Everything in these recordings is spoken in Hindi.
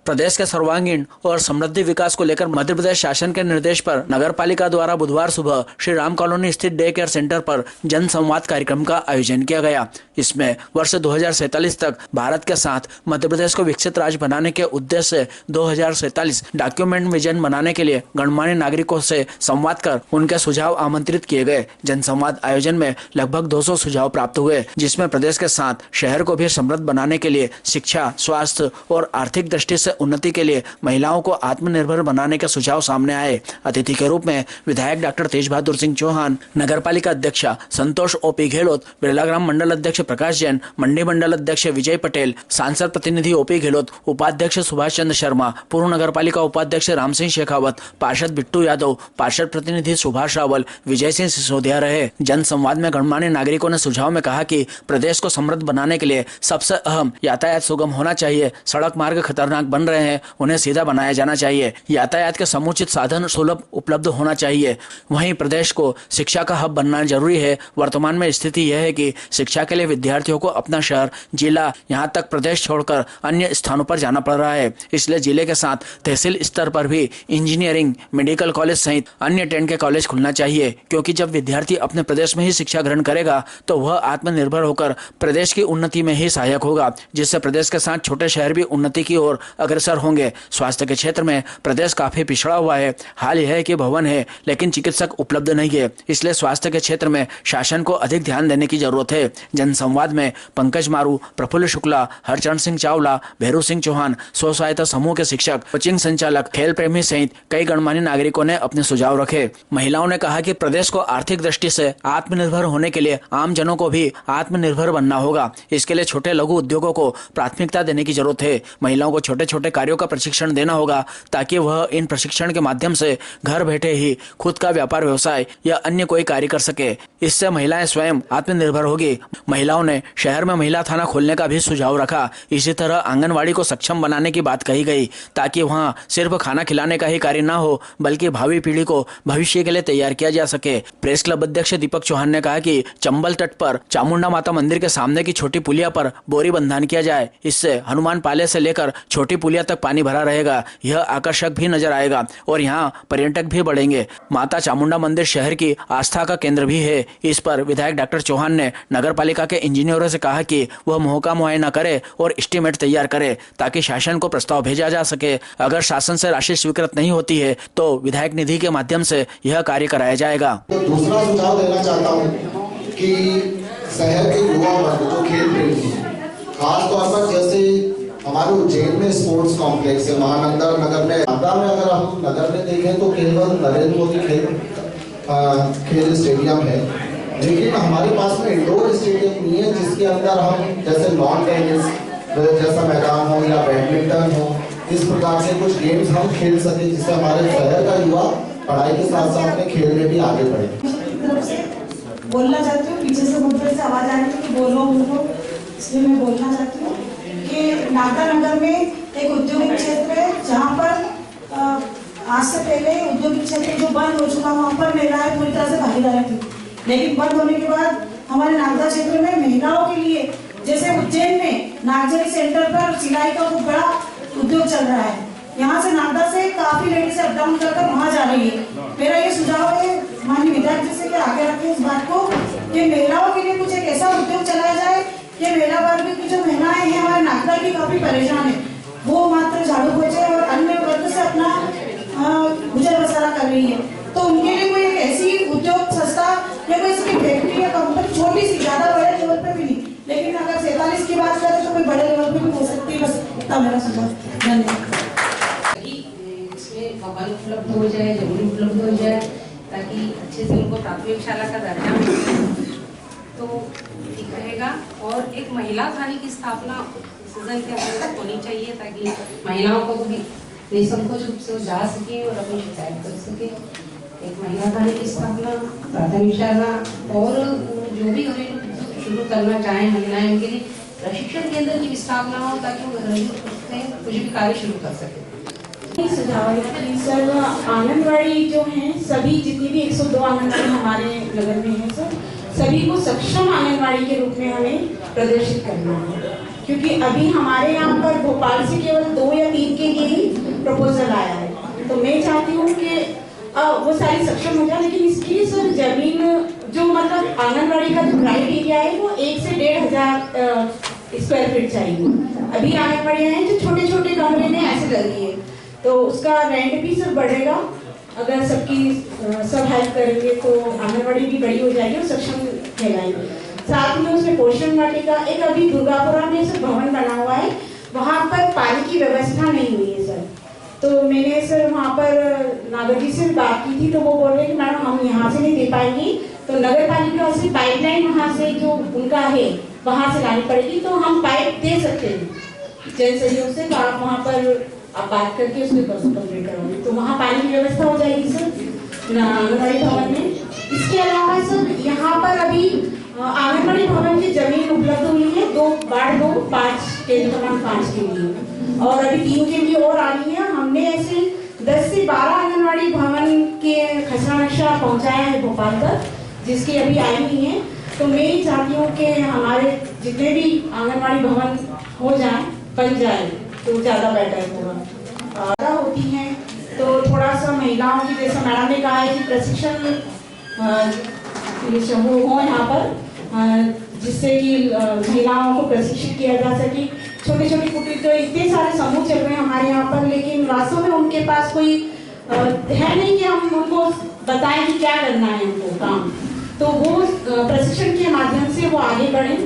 प्रदेश के सर्वांगीण और समृद्धि विकास को लेकर मध्य प्रदेश शासन के निर्देश पर नगर पालिका द्वारा बुधवार सुबह श्री राम कॉलोनी स्थित डे केयर सेंटर पर जन संवाद कार्यक्रम का आयोजन किया गया। इसमें वर्ष 2047 तक भारत के साथ मध्य प्रदेश को विकसित राज्य बनाने के उद्देश्य से 2047 डॉक्यूमेंट विजन बनाने के लिए गणमान्य नागरिकों से संवाद कर उनके सुझाव आमंत्रित किए गए। जनसंवाद आयोजन में लगभग 200 सुझाव प्राप्त हुए, जिसमें प्रदेश के साथ शहर को भी समृद्ध बनाने के लिए शिक्षा, स्वास्थ्य और आर्थिक दृष्टि से उन्नति के लिए महिलाओं को आत्मनिर्भर बनाने के सुझाव सामने आए। अतिथि के रूप में विधायक डॉक्टर तेज बहादुर सिंह चौहान, नगर पालिका अध्यक्ष संतोष ओपी गहलोत, बिरलाग्राम मंडल अध्यक्ष प्रकाश जैन, मंडी मंडल अध्यक्ष विजय पटेल, सांसद प्रतिनिधि ओपी गहलोत, उपाध्यक्ष सुभाष चंद्र शर्मा, पूर्व नगर पालिका उपाध्यक्ष राम सिंह शेखावत, पार्षद बिट्टू यादव, पार्षद प्रतिनिधि सुभाष रावल, विजय सिंह सिसोदिया रहे। जन संवाद में गणमान्य नागरिकों ने सुझाव में कहा कि प्रदेश को समृद्ध बनाने के लिए सबसे अहम यातायात सुगम होना चाहिए। सड़क मार्ग खतरनाक बन रहे हैं, उन्हें सीधा बनाया जाना चाहिए। यातायात के समुचित साधन सुलभ उपलब्ध होना चाहिए। वहीं प्रदेश को शिक्षा का हब बनना जरूरी है। वर्तमान में स्थिति यह है कि शिक्षा के लिए विद्यार्थियों को अपना शहर, जिला, यहाँ तक प्रदेश छोड़कर अन्य स्थानों पर जाना पड़ रहा है। इसलिए जिले के साथ तहसील स्तर पर भी इंजीनियरिंग, मेडिकल कॉलेज सहित अन्य 10 के कॉलेज खुलना चाहिए, क्योंकि जब विद्यार्थी अपने प्रदेश में ही शिक्षा ग्रहण करेगा तो वह आत्मनिर्भर होकर प्रदेश की उन्नति में ही सहायक होगा, जिससे प्रदेश के साथ छोटे शहर भी उन्नति की ओर अग्रसर होंगे। स्वास्थ्य के क्षेत्र में प्रदेश काफी पिछड़ा हुआ है। हाल यह है कि भवन है लेकिन चिकित्सक उपलब्ध नहीं है, इसलिए स्वास्थ्य के क्षेत्र में शासन को अधिक ध्यान देने की जरूरत है। जनसंवाद में पंकज मारू, प्रफुल्ल शुक्ला, हरचरण सिंह चावला, भैरू सिंह चौहान, स्व सहायता समूह के शिक्षक, कोचिंग संचालक, खेल प्रेमी सहित कई गणमान्य नागरिकों ने अपने सुझाव रखे। महिलाओं ने कहा कि प्रदेश को आर्थिक दृष्टि से आत्मनिर्भर होने के लिए आम जनों को भी आत्मनिर्भर बनना होगा। इसके लिए छोटे लघु उद्योगों को प्राथमिकता देने की जरूरत है। महिलाओं को छोटे छोटे कार्यों का प्रशिक्षण देना होगा ताकि वह इन प्रशिक्षण के माध्यम से घर बैठे ही खुद का व्यापार, व्यवसाय या अन्य कोई कार्य कर सके। इससे महिलाएं स्वयं आत्मनिर्भर होगी। महिलाओं ने शहर में महिला थाना खोलने का भी सुझाव रखा। इसी तरह आंगनवाड़ी को सक्षम बनाने की बात कही गई ताकि वहां सिर्फ खाना खिलाने का ही कार्य न हो, बल्कि भावी पीढ़ी को भविष्य के लिए तैयार किया जा सके। प्रेस क्लब अध्यक्ष दीपक चौहान ने कहा कि चंबल तट पर चामुंडा माता मंदिर के सामने की छोटी पुलिया पर बोरी बंधन किया जाए। इससे हनुमान पाले से लेकर छोटी पुलिया तक पानी भरा रहेगा। यह आकर्षक भी नजर आएगा और यहाँ पर्यटक भी बढ़ेंगे। माता चामुंडा मंदिर शहर की आस्था का केंद्र भी है। इस पर विधायक डॉक्टर चौहान ने नगर पालिका के इंजीनियरों से कहा कि वह मौका मुआयना करे और एस्टीमेट तैयार करे ताकि शासन को प्रस्ताव भेजा जा सके। अगर शासन से राशि स्वीकृत नहीं होती है तो विधायक निधि के माध्यम से यह कार्य कराया जाएगा। दूसरा सुझाव देना चाहता हूँ कि शहर के युवा वर्ग जो खेल प्रेमी हैं, खास तौर पर जैसे हमारे उज्जैन में स्पोर्ट्स कॉम्प्लेक्स है, महानंदा नगर में, आगरा में अगर हम नगर में देखें तो केवल नरेंद्र मोदी खेल स्टेडियम है, लेकिन हमारे पास में इंडोर स्टेडियम नहीं है जिसके अंदर हम जैसे लॉन टेनिस जैसा मैदान हो या बैडमिंटन हो, इस प्रकार से कुछ गेम्स हम खेल सके जिससे हमारे शहर का युवा पढ़ाई के साथ साथ में खेल में भी आगे बढ़े। बोलना चाहती हूँ, पीछे से बहुत से आवाज आ रही है कि बोलो बोलो, इसलिए मैं बोलना चाहती हूँ कि नागदा नगर में एक औद्योगिक क्षेत्र है जहाँ पर आज से पहले औद्योगिक क्षेत्र जो बंद हो चुका वहाँ पर महिलाएं पूरी तरह से भागीदार थी, लेकिन बंद होने के बाद हमारे नागदा क्षेत्र में महिलाओं के लिए जैसे उज्जैन में नागजरी सेंटर पर सिलाई का बहुत बड़ा उद्योग चल रहा है। यहाँ से नागदा से काफी लेडीज अप डाउन करकर वहाँ जा रही है। मेरा ये सुझाव है माननीय विधायक जी से कि आगे रखें इस बात को कि महिलाओं के लिए कुछ एक ऐसा उद्योग चलाया जाए कि महिला वर्ग की जो महिलाएं हैं हमारे नागदा की काफी परेशान है, वो मात्र झाड़ू पोछे और अन्य वर्ग से अपना गुजर बसरा कर रही है, तो उनके लिए कोई एक ऐसी उद्योग संस्था या कोई इसकी फैक्ट्री या कंपनी छोटी सी, ज्यादा बड़े लेवल पे भी नहीं, लेकिन अगर 47 की बात करें तो कोई बड़े लेवल पे भी हो सकती है। बस इतना मेरा सुझाव। धन्यवाद। इसमें भवन उपलब्ध हो जाए, जमीन उपलब्ध हो जाए ताकि अच्छे से उनको प्राथमिक शाला का दर्जा मिले तो ठीक रहेगा। और एक महिला थाने की स्थापना सदन के अंदर होनी चाहिए ताकि महिलाओं को भी निसंकोच रूप से जा सके और अपनी शिकायत कर सके। एक महिला थाने की स्थापना, प्राथमिक शाला और जो भी घरेलू शुरू करना चाहें महिलाएं, उनके लिए प्रशिक्षण केंद्र की स्थापना हो ताकि वो घरेलू कुछ भी कार्य शुरू कर सके। सुझाव है सर, आंगनवाड़ी जो है सभी जितनी भी 102 आंगनवाड़ी हमारे नगर में है सर, सभी को सक्षम आंगनवाड़ी के रूप में हमें प्रदर्शित करना है, क्योंकि अभी हमारे यहाँ पर भोपाल से केवल 2 या 3 के मैं चाहती हूँ कि वो सारी सक्षम हो जाए, लेकिन इसके लिए सर जमीन जो मतलब आंगनबाड़ी का जो ग्राउंड एरिया है वो 1 से 1,500 स्क्वायर फीट चाहिए। अभी आंगनबाड़ियाँ हैं जो छोटे छोटे कमरे में ऐसे लगी है, तो उसका रेंट भी सर बढ़ेगा। अगर सबकी सब हेल्प करेंगे तो आंगनबाड़ी भी बड़ी हो जाएगी और सक्षम कहलाएगी। साथ में उसमें पोषण वाटिका, एक अभी दुर्गापुरा में सर भवन बना हुआ है, वहाँ पर पानी की व्यवस्था नहीं हुई है सर। तो मैंने सर वहाँ पर नागर जी से बात की थी, तो वो बोल रहे कि मैडम हम यहाँ से नहीं दे पाएंगे, तो नगर पालिका से पाइपलाइन वहाँ से जो उनका है वहाँ से लानी पड़ेगी, तो हम पाइप दे सकते हैं जन सहयोग से। तो आप वहाँ पर आप बात करके उसमें कंप्लीट करोगे, तो वहाँ पानी की व्यवस्था हो जाएगी सर आंगनबाड़ी भवन में। इसके अलावा सर यहाँ पर अभी आंगनबाड़ी भवन की जमीन उपलब्ध हुई है 5 केंद्र क्रमांक 5 के लिए, और अभी 3 के लिए और आ रही है। हमने ऐसे 10 से 12 आंगनबाड़ी भवन के खसरा नक्शा पहुंचाया है भोपाल तक, जिसकी अभी आई हुई है। तो मैं ये चाहती हूँ कि हमारे जितने भी आंगनबाड़ी भवन हो जाए, बन जाए, तो ज़्यादा बेटर होगा। होती हैं तो थोड़ा सा महिलाओं की, जैसा मैडम ने कहा है कि प्रशिक्षण समूह हो यहाँ पर, जिससे कि महिलाओं को प्रशिक्षित किया जा सके। छोटे छोटे कुटीर, तो इतने सारे समूह चल रहे हैं हमारे यहाँ पर, लेकिन वास्तव में उनके पास कोई है नहीं कि हम उनको बताएं कि क्या करना है उनको काम। तो वो प्रशिक्षण के माध्यम से वो आगे बढ़े,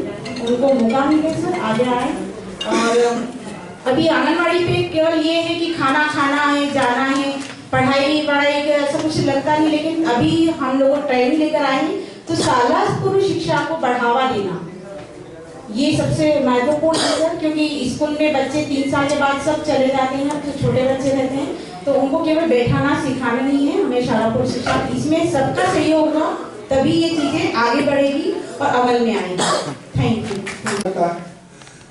उनको मौका मिले सर, आगे आए। और अभी आंगनबाड़ी पे केवल ये है कि खाना खाना है, जाना है, पढ़ाई वढ़ाई का ऐसा कुछ लगता नहीं, लेकिन अभी हम लोग ट्रेनिंग लेकर आए तो शाला पूर्व शिक्षा को बढ़ावा देना ये सबसे महत्वपूर्ण है, क्योंकि स्कूल में बच्चे 3 साल के बाद सब चले जाते हैं, तो छोटे बच्चे रहते हैं, तो उनको केवल बैठाना सिखाना नहीं है, हमें शाला पूर्व शिक्षा, इसमें सबका सहयोग होगा, तभी ये चीजें आगे बढ़ेगी और अमल में आएगी। Thank you.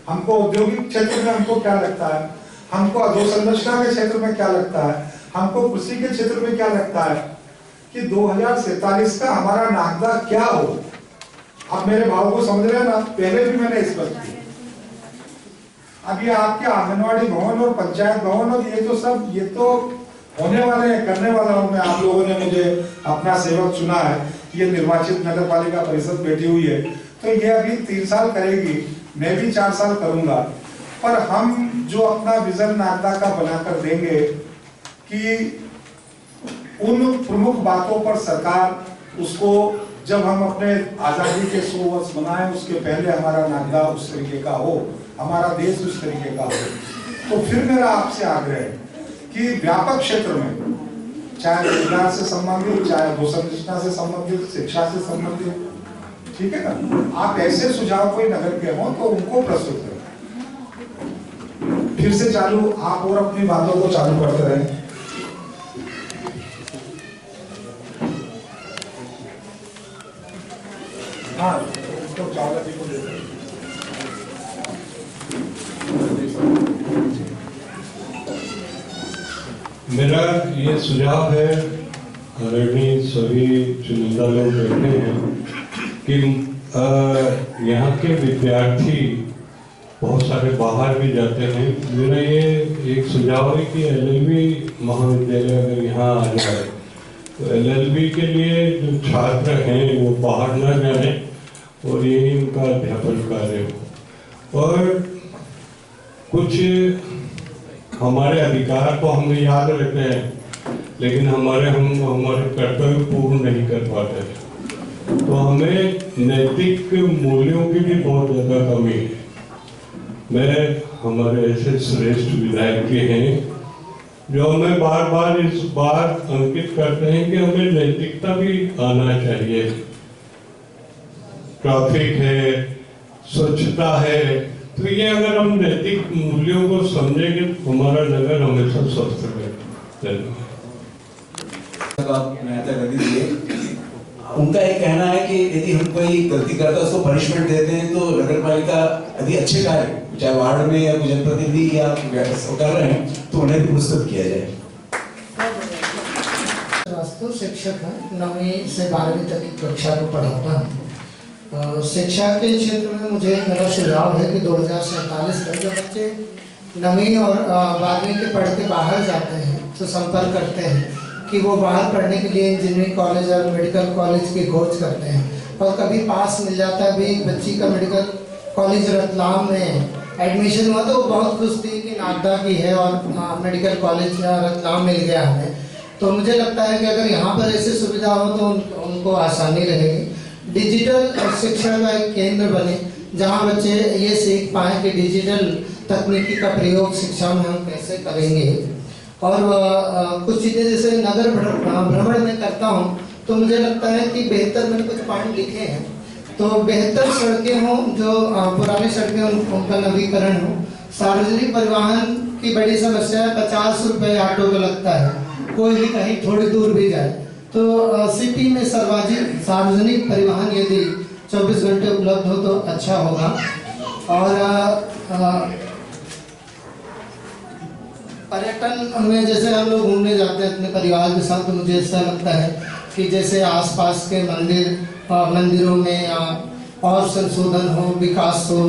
हमको औद्योगिक क्षेत्र में हमको क्या लगता है, हमको अधोसंरचना के क्षेत्र में क्या लगता है, हमको कृषि के क्षेत्र में क्या लगता है कि 2047 का हमारा नागदा क्या हो। अब मेरे भाव को समझ रहे हैं ना, पहले भी मैंने स्पष्ट किया। अब ये आपके आंगनवाड़ी भवन और पंचायत भवन और ये तो होने वाले हैं, करने वाला हूं मैं। आप लोगों ने मुझे अपना सेवक चुना है, ये निर्वाचित नगर पालिका परिषद बैठी हुई है, तो ये अभी 3 साल करेगी, मैं भी 4 साल करूंगा। पर हम जो अपना विजन नागदा का बनाकर देंगे कि उन प्रमुख बातों पर सरकार उसको, जब हम अपने आजादी के 100 वर्ष मनाएं, उसके पहले हमारा नागदा उस तरीके का हो, हमारा देश उस तरीके का हो। तो फिर मेरा आपसे आग्रह है कि व्यापक क्षेत्र में, चाहे रोजगार से संबंधित, चाहे अधोसंरचना से संबंधित, शिक्षा से संबंधित, ठीक है ना, आप ऐसे सुझाव कोई नगर के हों तो उनको प्रस्तुत करें। फिर से चालू, आप और अपनी बातों को चालू करते रहें। हाँ, तो चावला जी को दे दें। मेरा ये सुझाव है, आदरणीय सभी चुनिंदा लोग बैठे हैं, कि यहाँ के विद्यार्थी बहुत सारे बाहर भी जाते हैं। मेरा ये एक सुझाव है कि LLB महाविद्यालय अगर यहाँ आ जाए तो LLB के लिए जो छात्र हैं वो बाहर न जाए और यही उनका अध्यापन कार्य हो। और कुछ हमारे अधिकार तो हमें याद रहते हैं, लेकिन हम कर्तव्य पूर्ण नहीं कर पाते, तो हमें नैतिक मूल्यों की भी बहुत ज़्यादा कमी है। मैं हमारे ऐसे श्रेष्ठ विधायक के हैं जो हमें बार बार इस बात अंकित करते हैं कि हमें नैतिकता भी आना चाहिए। ट्रैफिक है, स्वच्छता है, तो ये अगर हम नैतिक मूल्यों को समझेंगे तो हमारा नगर हमेशा स्वस्थ रहेगा। उनका ये कहना है कि यदि हम कोई गलती करता है उसको पनिशमेंट देते हैं, तो नगर पालिका यदि अच्छे कार्य चाहे वार्ड में या जनप्रतिनिधि या कर रहे हैं तो उन्हें भी पुरस्कृत किया जाए। वास्तु शिक्षक है, 9वीं से 12वीं तक की कक्षा को पढ़ाता हूँ। शिक्षा के क्षेत्र में मुझे मेरा सुझाव है कि 2047 तक जो बच्चे 9वीं और 12वीं के पढ़ के बाहर जाते हैं से संपर्क करते हैं कि वो बाहर पढ़ने के लिए इंजीनियरिंग कॉलेज और मेडिकल कॉलेज की खोज करते हैं, और कभी पास मिल जाता है। भी बच्ची का मेडिकल कॉलेज रतलाम में एडमिशन हुआ तो वो बहुत खुश थी कि नागदा की है और मेडिकल कॉलेज रतलाम मिल गया हमें। तो मुझे लगता है कि अगर यहाँ पर ऐसी सुविधा हो तो उनको आसानी रहेगी। डिजिटल शिक्षा का एक केंद्र बने जहाँ बच्चे ये सीख पाएँ कि डिजिटल तकनीकी का प्रयोग शिक्षा में हम कैसे करेंगे। और कुछ चीज़ें जैसे नगर भ्रमण में करता हूँ तो मुझे लगता है कि बेहतर, मैंने कुछ पॉइंट लिखे हैं, तो बेहतर सड़कें हों, जो पुरानी सड़कें उनका नवीकरण हो। सार्वजनिक परिवहन की बड़ी समस्या है, 50 रुपये ऑटो का लगता है, कोई भी कहीं थोड़ी दूर भी जाए। तो सिटी में सार्वजनिक परिवहन यदि 24 घंटे उपलब्ध हो तो अच्छा होगा। और पर्यटन में जैसे हम लोग घूमने जाते हैं अपने परिवार के साथ, तो मुझे ऐसा लगता है कि जैसे आसपास के मंदिरों में या और संशोधन हो, विकास हो,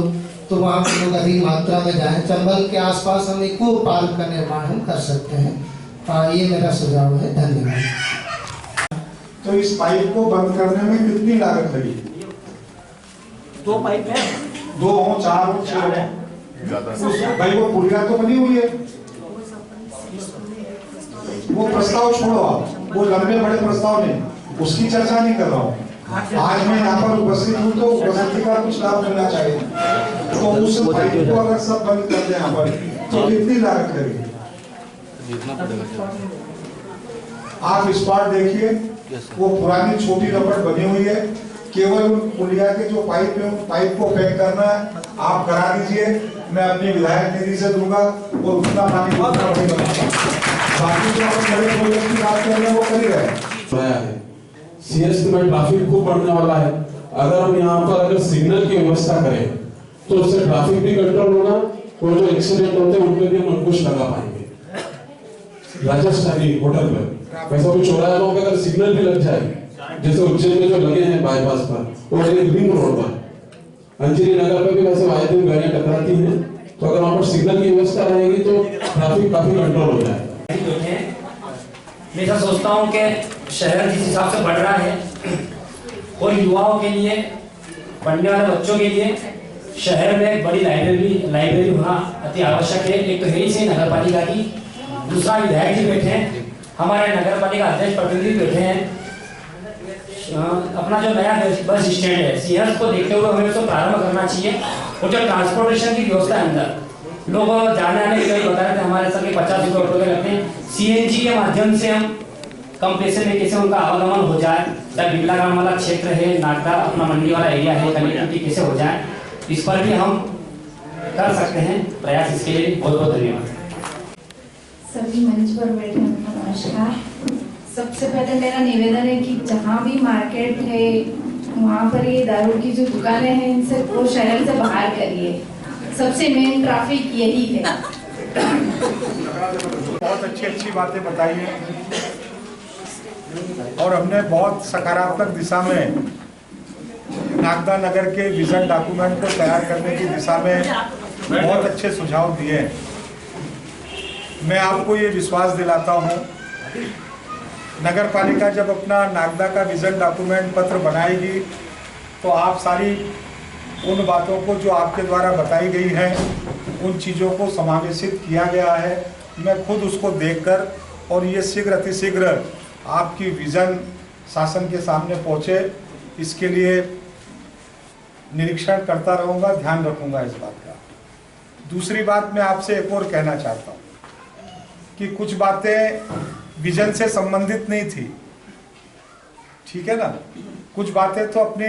तो वहाँ पे लोग अधिक मात्रा में जाएं। चंबल के आसपास हम इको पार्क का निर्माण हम कर सकते हैं। ये मेरा सुझाव है। धन्यवाद। तो इस पाइप को बंद करने में कितनी लागत लगी? 2 पाइप है, 2 हो, 4 हो, 6 हो। भाई वो पुलिया तो बनी हुई है, वो प्रस्ताव छोड़ो आप, वो लंबे बड़े प्रस्ताव नहीं, उसकी चर्चा नहीं कर रहा हूँ। आज मैं यहाँ पर उपस्थित हूँ तो उपस्थिति का कुछ लाभ मिलना चाहिए। तो उस पाइप को अगर सब बंद कर दें यहाँ पर तो कितनी लागत लगेगी? आप इस बार देखिए, वो पुरानी छोटी रबड़ बनी हुई है, केवल उन पुलिया के जो पाइप है उन पाइप को पैक करना है। आप करा दीजिए, मैं अपनी विधायक निधि से दूंगा और उतना पानी बाकी जो आप बड़े प्रोजेक्ट की बात कर रहे हैं वो कर ही रहे। सीएस में ट्रैफिक खूब बढ़ने वाला है। अगर हम यहाँ पर अगर सिग्नल की व्यवस्था करें तो उससे ट्रैफिक भी कंट्रोल होगा, और जो एक्सीडेंट होते हैं उनपे भी हम अंकुश लगा पाएंगे। राजस्थानी होटल पर वैसा कुछ हो रहा है, वहाँ पे अगर सिग्नल भी लग जाए, जैसे उज्जैन में जो लगे हैं बाईपास पर और एक रिंग रोड पर, अंजनी नगर पर भी वैसे आए दिन गाड़ियां टकराती हैं, तो अगर वहाँ पर सिग्नल की व्यवस्था रहेगी तो ट्रैफिक काफी कंट्रोल हो जाएगा। मैं ऐसा सोचता हूँ कि शहर जिस हिसाब से बढ़ रहा है और युवाओं के लिए, पढ़ने वाले बच्चों के लिए शहर में एक बड़ी लाइब्रेरी होना अति आवश्यक है। एक तो है ही से नगर पालिका की, दूसरा विधायक जी बैठे हैं, हमारे नगर पालिका अध्यक्ष प्रतिनिधि बैठे हैं। अपना जो नया बस स्टैंड है सीएस को देखते हुए हमें उसको प्रारंभ करना चाहिए। और जो ट्रांसपोर्टेशन की व्यवस्था है, अंदर लोग जाने आने के लिए बता रहे थे हमारे सर के 50 रुपये ऑटो के लगते हैं, सीएनजी के माध्यम से हम कम पैसे में कैसे उनका आवागमन हो जाए, या बिरला ग्राम वाला क्षेत्र है, नागदा अपना मंडी वाला एरिया है, कनेक्टिविटी कैसे हो जाए, इस पर भी हम कर सकते हैं प्रयास। इसके लिए बहुत बहुत धन्यवाद। सभी मंच पर बैठे नमस्कार। सबसे पहले मेरा निवेदन है कि जहाँ भी मार्केट है वहाँ पर ये दारू की जो दुकानें हैं इनसे वो शहर से बाहर करिए। सबसे मेन ट्रैफिक यही है। बहुत अच्छी बातें बताई हैं और हमने बहुत सकारात्मक दिशा में नागदा नगर के विजन डॉक्यूमेंट को तैयार करने की दिशा में बहुत अच्छे सुझाव दिए हैं। मैं आपको ये विश्वास दिलाता हूँ, नगर पालिका जब अपना नागदा का विजन डॉक्यूमेंट पत्र बनाएगी तो आप सारी उन बातों को जो आपके द्वारा बताई गई हैं, उन चीज़ों को समावेशित किया गया है। मैं खुद उसको देखकर और ये शीघ्र अतिशीघ्र आपकी विज़न शासन के सामने पहुँचे, इसके लिए निरीक्षण करता रहूँगा, ध्यान रखूँगा इस बात का। दूसरी बात मैं आपसे एक और कहना चाहता हूँ कि कुछ बातें विजन से संबंधित नहीं थी, ठीक है ना। कुछ बातें तो अपनी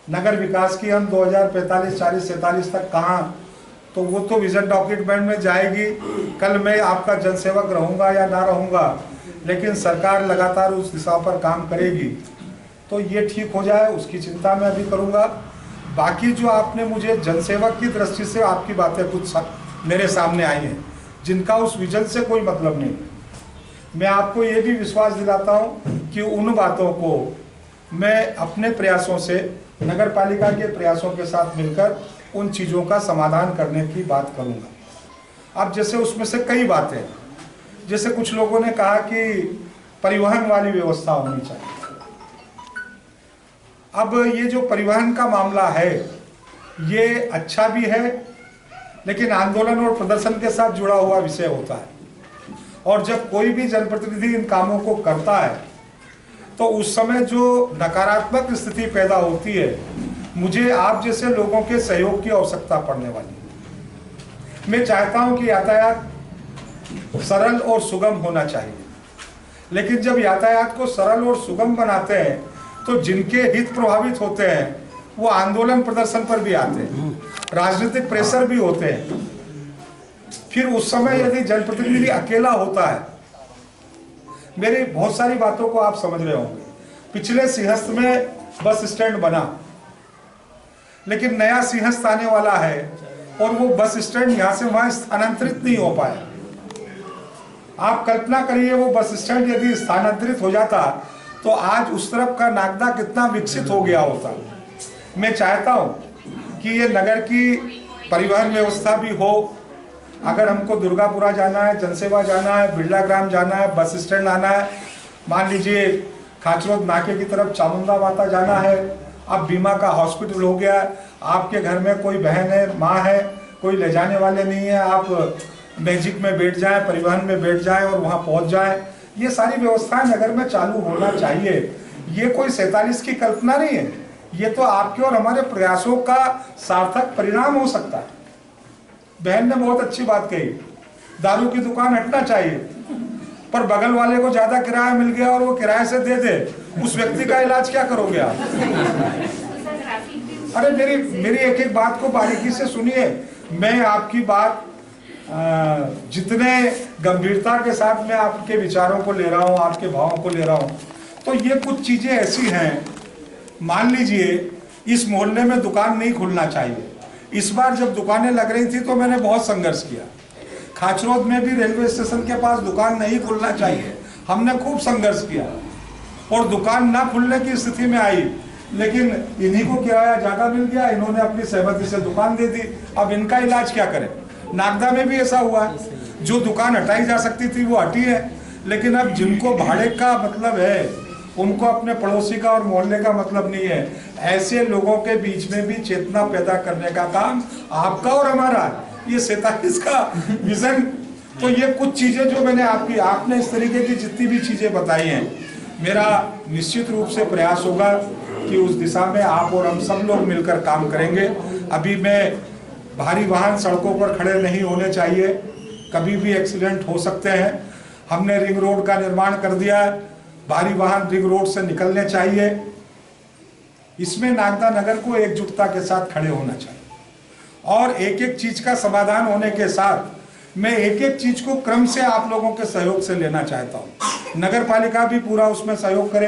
नगर विकास की हम 2045, 40, 47 तक कहाँ, तो वो तो विजन डॉक्यूमेंट में जाएगी। कल मैं आपका जनसेवक रहूँगा या ना रहूँगा, लेकिन सरकार लगातार उस दिशा पर काम करेगी, तो ये ठीक हो जाए उसकी चिंता मैं अभी करूँगा। बाकी जो आपने मुझे जनसेवक की दृष्टि से आपकी बातें कुछ मेरे सामने आई हैं जिनका उस विजन से कोई मतलब नहीं, मैं आपको ये भी विश्वास दिलाता हूँ कि उन बातों को मैं अपने प्रयासों से, नगर पालिका के प्रयासों के साथ मिलकर उन चीज़ों का समाधान करने की बात करूँगा। अब जैसे उसमें से कई बातें जैसे कुछ लोगों ने कहा कि परिवहन वाली व्यवस्था होनी चाहिए। अब ये जो परिवहन का मामला है ये अच्छा भी है, लेकिन आंदोलन और प्रदर्शन के साथ जुड़ा हुआ विषय होता है, और जब कोई भी जनप्रतिनिधि इन कामों को करता है तो उस समय जो नकारात्मक स्थिति पैदा होती है, मुझे आप जैसे लोगों के सहयोग की आवश्यकता पड़ने वाली है। मैं चाहता हूं कि यातायात सरल और सुगम होना चाहिए, लेकिन जब यातायात को सरल और सुगम बनाते हैं तो जिनके हित प्रभावित होते हैं वो आंदोलन प्रदर्शन पर भी आते हैं, राजनीतिक प्रेशर भी होते हैं। फिर उस समय यदि जनप्रतिनिधि अकेला होता है, मेरी बहुत सारी बातों को आप समझ रहे होंगे, पिछले सिंहस्थ में बस स्टैंड बना, लेकिन नया सिंहस्थ आने वाला है और वो बस स्टैंड यहां से वहां स्थानांतरित नहीं हो पाया। आप कल्पना करिए वो बस स्टैंड यदि स्थानांतरित हो जाता तो आज उस तरफ का नागदा कितना विकसित हो गया होता। मैं चाहता हूं कि ये नगर की परिवहन व्यवस्था भी हो। अगर हमको दुर्गापुरा जाना है, जनसेवा जाना है, बिरला ग्राम जाना है, बस स्टैंड आना है, मान लीजिए खाचरोद नाके की तरफ चामुंडा माता जाना है, अब बीमा का हॉस्पिटल हो गया, आपके घर में कोई बहन है, माँ है, कोई ले जाने वाले नहीं है, आप मैजिक में बैठ जाएं, परिवहन में बैठ जाएं और वहां पहुंच जाएं। ये सारी व्यवस्थाएं नगर में चालू होना चाहिए। ये कोई 47 की कल्पना नहीं है, ये तो आपके और हमारे प्रयासों का सार्थक परिणाम हो सकता है। बहन ने बहुत अच्छी बात कही, दारू की दुकान हटना चाहिए, पर बगल वाले को ज्यादा किराया मिल गया और वो किराए से दे दे, उस व्यक्ति का इलाज क्या करोगे आप? अरे मेरी एक एक बात को बारीकी से सुनिए। मैं आपकी बात जितने गंभीरता के साथ मैं आपके विचारों को ले रहा हूं, आपके भावों को ले रहा हूं, तो ये कुछ चीजें ऐसी हैं, मान लीजिए इस मोहल्ले में दुकान नहीं खुलना चाहिए। इस बार जब दुकानें लग रही थी तो मैंने बहुत संघर्ष किया। खाचरोद में भी रेलवे स्टेशन के पास दुकान नहीं खुलना चाहिए, हमने खूब संघर्ष किया और दुकान ना खुलने की स्थिति में आई, लेकिन इन्हीं को किराया ज्यादा मिल गया, इन्होंने अपनी सहमति से दुकान दे दी। अब इनका इलाज क्या करें? नागदा में भी ऐसा हुआ है, जो दुकान हटाई जा सकती थी वो हटी है, लेकिन अब जिनको भाड़े का मतलब है उनको अपने पड़ोसी का और मोहल्ले का मतलब नहीं है। ऐसे लोगों के बीच में भी चेतना पैदा करने का काम आपका और हमारा, ये 47 का विजन। तो ये कुछ चीजें जो मैंने आपने इस तरीके की जितनी भी चीजें बताई हैं, मेरा निश्चित रूप से प्रयास होगा कि उस दिशा में आप और हम सब लोग मिलकर काम करेंगे। अभी मैं भारी वाहन सड़कों पर खड़े नहीं होने चाहिए, कभी भी एक्सीडेंट हो सकते हैं। हमने रिंग रोड का निर्माण कर दिया है, भारी वाहन रिंग रोड से निकलने चाहिए। इसमें नागदा नगर को एकजुटता के साथ खड़े होना चाहिए और एक एक चीज का समाधान होने के साथ मैं एक एक चीज को क्रम से आप लोगों के सहयोग से लेना चाहता हूं। नगर पालिका भी पूरा उसमें सहयोग करे,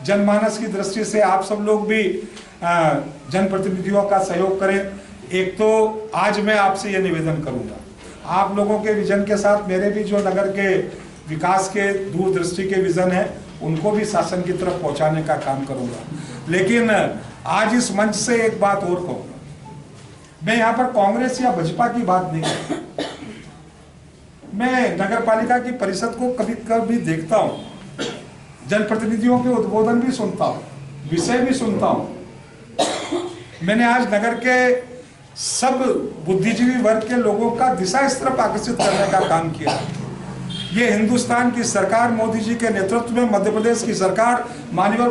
जनमानस की दृष्टि से आप सब लोग भी जनप्रतिनिधियों का सहयोग करें। एक तो आज मैं आपसे ये निवेदन करूंगा, आप लोगों के विजन के साथ मेरे भी जो नगर के विकास के दूरदृष्टि के विजन है उनको भी शासन की तरफ पहुंचाने का काम करूंगा। लेकिन आज इस मंच से एक बात और कहूंगा, मैं यहाँ पर कांग्रेस या भाजपा की बात नहीं करता। मैं नगर पालिका की परिषद को कभी कभी देखता हूँ, जनप्रतिनिधियों के उद्बोधन भी सुनता हूँ, विषय भी सुनता हूँ। मैंने आज नगर के सब बुद्धिजीवी वर्ग के लोगों का दिशा इस तरफ आकर्षित करने का काम किया। ये हिंदुस्तान की सरकार मोदी जी के नेतृत्व में, मध्य प्रदेश की सरकार माननीय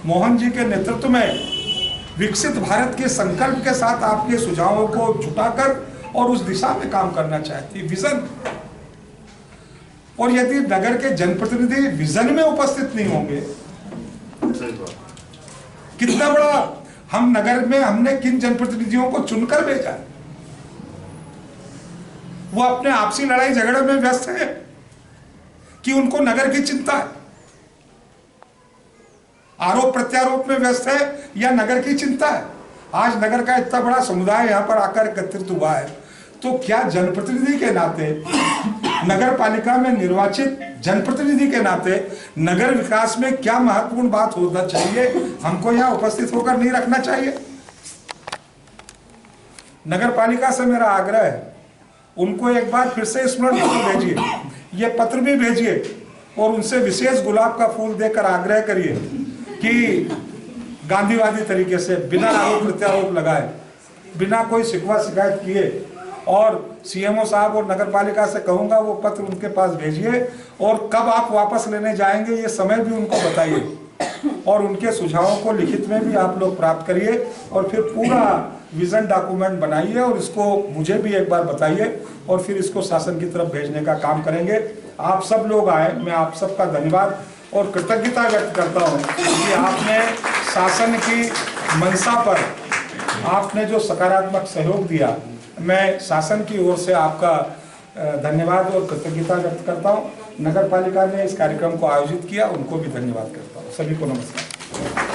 मोहन जी के नेतृत्व में विकसित भारत के संकल्प के साथ आपके सुझावों को जुटाकर और उस दिशा में काम करना चाहती है, विजन। और यदि नगर के जनप्रतिनिधि विजन में उपस्थित नहीं होंगे, कितना बड़ा हम नगर में हमने किन जनप्रतिनिधियों को चुनकर भेजा, वो अपने आपसी लड़ाई झगड़े में व्यस्त है कि उनको नगर की चिंता है, आरोप प्रत्यारोप में व्यस्त है या नगर की चिंता है। आज नगर का इतना बड़ा समुदाय यहाँ पर आकर एकत्रित हुआ है, तो क्या जनप्रतिनिधि के नाते, नगर पालिका में निर्वाचित जनप्रतिनिधि के नाते नगर विकास में क्या महत्वपूर्ण बात होना चाहिए, हमको यहाँ उपस्थित होकर नहीं रखना चाहिए? नगर पालिका से मेरा आग्रह है, उनको एक बार फिर से स्मरण पत्र भेजिए, ये पत्र भी भेजिए और उनसे विशेष गुलाब का फूल देकर आग्रह करिए कि गांधीवादी तरीके से बिना आरोप प्रत्यारोप लगाए, बिना कोई शिकवा शिकायत किए, और सीएमओ साहब और नगर पालिका से कहूँगा वो पत्र उनके पास भेजिए और कब आप वापस लेने जाएंगे ये समय भी उनको बताइए और उनके सुझावों को लिखित में भी आप लोग प्राप्त करिए और फिर पूरा विजन डॉक्यूमेंट बनाइए और इसको मुझे भी एक बार बताइए और फिर इसको शासन की तरफ भेजने का काम करेंगे। आप सब लोग आए, मैं आप सबका धन्यवाद और कृतज्ञता व्यक्त करता हूँ कि आपने शासन की मंशा पर आपने जो सकारात्मक सहयोग दिया, मैं शासन की ओर से आपका धन्यवाद और कृतज्ञता व्यक्त करता हूँ। नगर पालिका ने इस कार्यक्रम को आयोजित किया, उनको भी धन्यवाद करता हूँ। सभी को नमस्कार।